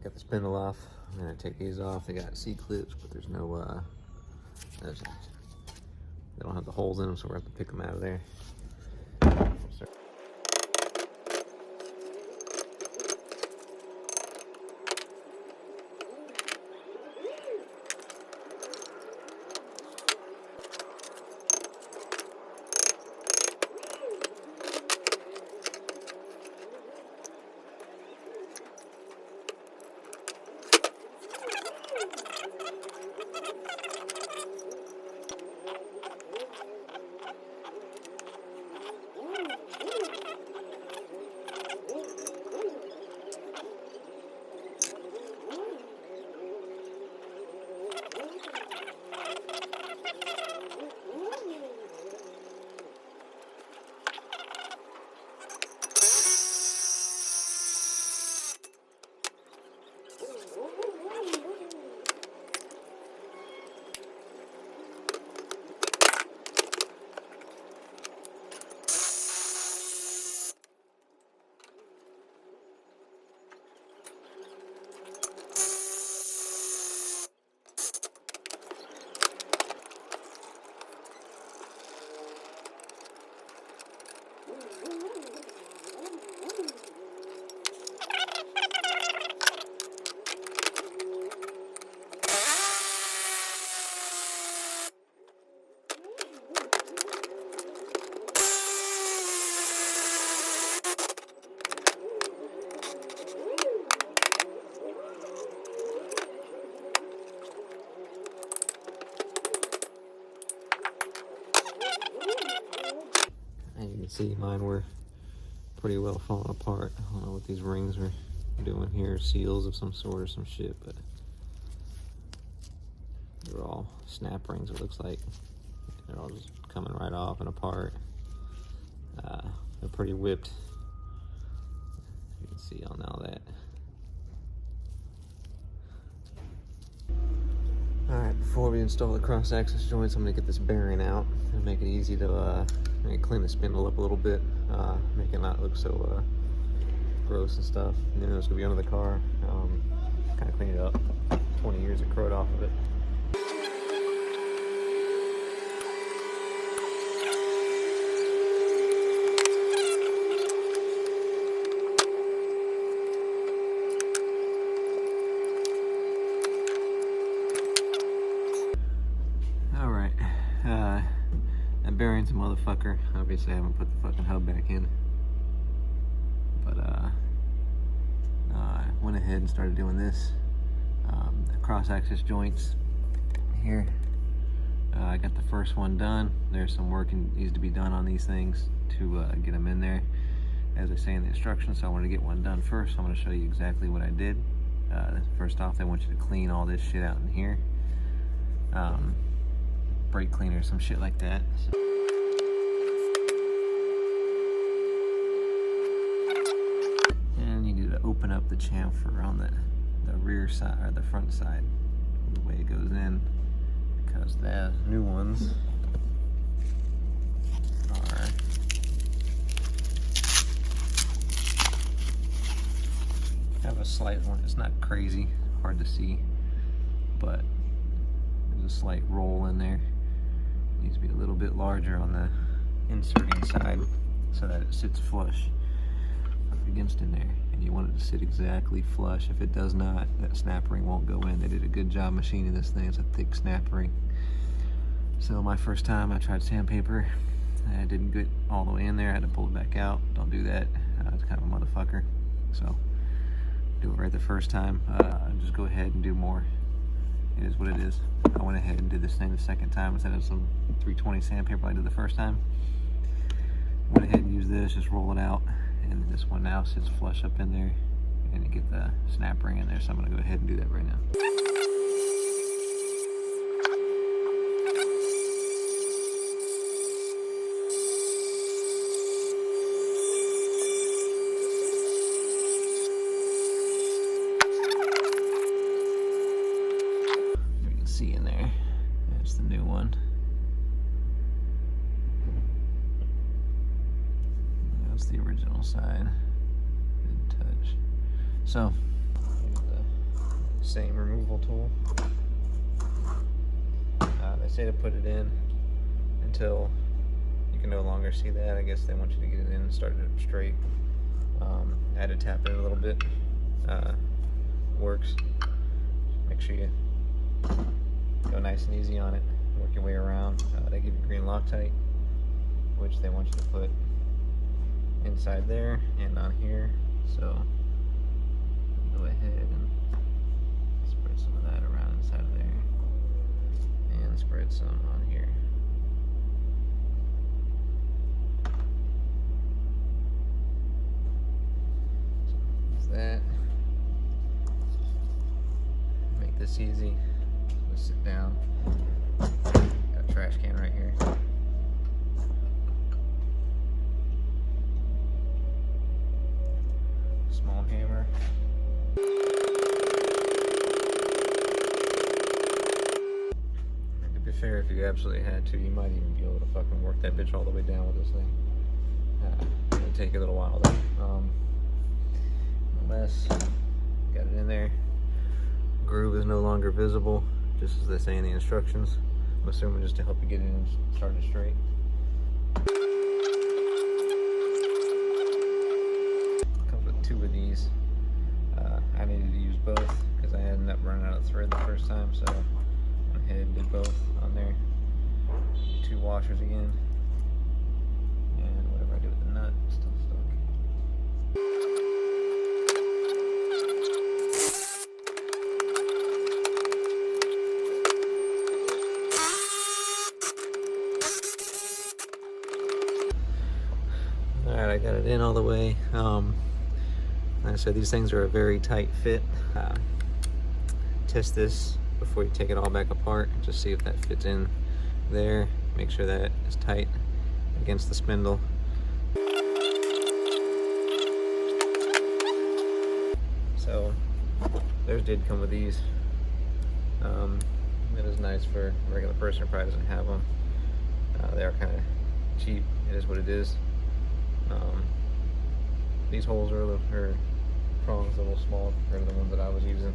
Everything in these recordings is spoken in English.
got the spindle off. I'm gonna take these off. They got C-clips, but there's no, they don't have the holes in them, so we're gonna have to pick them out of there. And you can see mine were pretty well falling apart. I don't know what these rings are doing here, seals of some sort or some shit, but they're all snap rings, it looks like. They're all just coming right off and apart. They're pretty whipped. You can see on all that. Alright, before we install the cross-axis joints, I'm going to get this bearing out and make it easy to clean the spindle up a little bit, make it not look so gross and stuff. And then it's going to be under the car, kind of clean it up. 20 years of crud off of it. That bearing's a motherfucker. Obviously I haven't put the fucking hub back in. But I went ahead and started doing this. The cross-axis joints here. I got the first one done. There's some work that needs to be done on these things to get them in there, as I say in the instructions. So I wanted to get one done first. So I'm going to show you exactly what I did. First off, I want you to clean all this shit out in here. Brake cleaner, some shit like that. So. And you need to open up the chamfer on the rear side or the front side, the way it goes in, because the new ones are have a slight one. It's not crazy, hard to see, but there's a slight roll in there. Needs to be a little bit larger on the inserting side so that it sits flush up against in there. And you want it to sit exactly flush. If it does not, that snap ring won't go in. They did a good job machining this thing. It's a thick snap ring. So my first time I tried sandpaper. I didn't get all the way in there. I had to pull it back out. Don't do that. It's kind of a motherfucker. So do it right the first time. Just go ahead and do more. It is what it is. I went ahead and did this thing the second time instead of some 320 sandpaper I did the first time. Went ahead and used this, just roll it out, and this one now sits flush up in there, and you get the snap ring in there. So I'm going to go ahead and do that right now. See in there, that's the new one. That's the original side. Good touch. So Same removal tool. They say to put it in until you can no longer see that. I guess they want you to get it in and start it up straight. I had to tap it a little bit. Works. Make sure you go nice and easy on it. Work your way around. They give you green Loctite, which they want you to put inside there and on here. So go ahead and spread some of that around inside of there, and spread some on here. So use that. Make this easy. Just sit down. Got a trash can right here. Small hammer. To be fair, if you absolutely had to, you might even be able to fucking work that bitch all the way down with this thing. It'll take a little while though. Unless got it in there. Groove is no longer visible, just as they say in the instructions. I'm assuming just to help you get in and start it straight. Comes with 2 of these. I needed to use both because I ended up running out of thread the first time, so I went ahead and did both on there. 2 washers again. And whatever I do with the nut, it's still stuck. Alright, I got it in all the way. Like I said, these things are a very tight fit. Test this before you take it all back apart. Just see if that fits in there. Make sure that is tight against the spindle. So, theirs did come with these. It is nice for a regular person who probably doesn't have them. They are kind of cheap. It is what it is. These holes are a little, prongs a little small compared to the ones that I was using.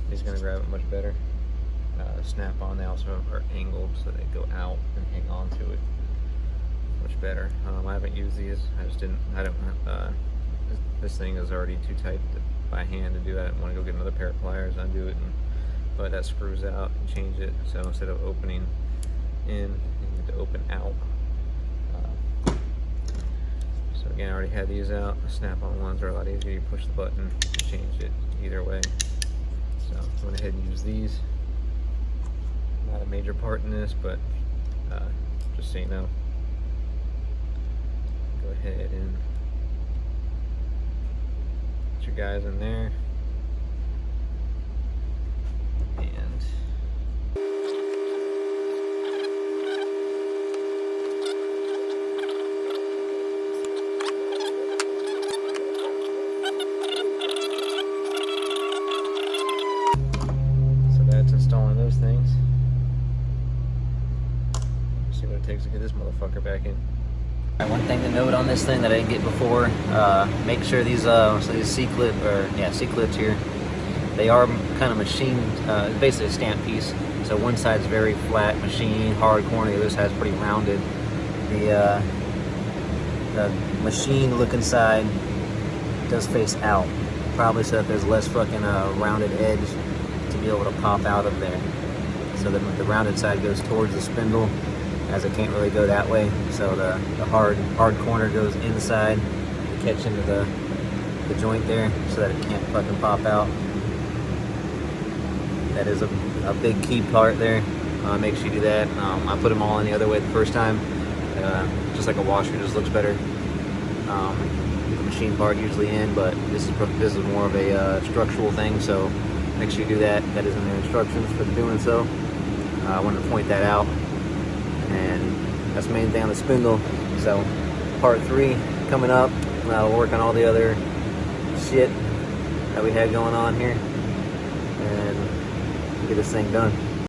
These are going to grab it much better. Snap on, they also are angled so they go out and hang on to it much better. I haven't used these. This thing is already too tight by hand to do that. I want to go get another pair of pliers, undo it, but that screws out and change it. So instead of opening in, you need to open out. So again, I already had these out. The snap-on ones are a lot easier. You push the button, change it either way. So I went ahead and used these. Not a major part in this, but just so you know, go ahead and put your guys in there. And installing those things. See what it takes to get this motherfucker back in. One thing to note on this thing that I didn't get before, make sure these C-clips here, they are kind of machined, basically a stamp piece. So one side's very flat, machine, hard corner, the other side's pretty rounded. The machine looking side does face out, probably so that there's less fucking rounded edge to be able to pop out of there. So the rounded side goes towards the spindle, as it can't really go that way. So the hard corner goes inside to catch into the joint there, so that it can't fucking pop out. That is a big key part there. Make sure you do that. I put them all in the other way the first time. Just like a washer, just looks better. The machine part usually in, but this is more of a structural thing. So make sure you do that. That is in the instructions for doing so. I wanted to point that out. And that's the main thing on the spindle. So part 3 coming up. We'll work on all the other shit that we had going on here and get this thing done.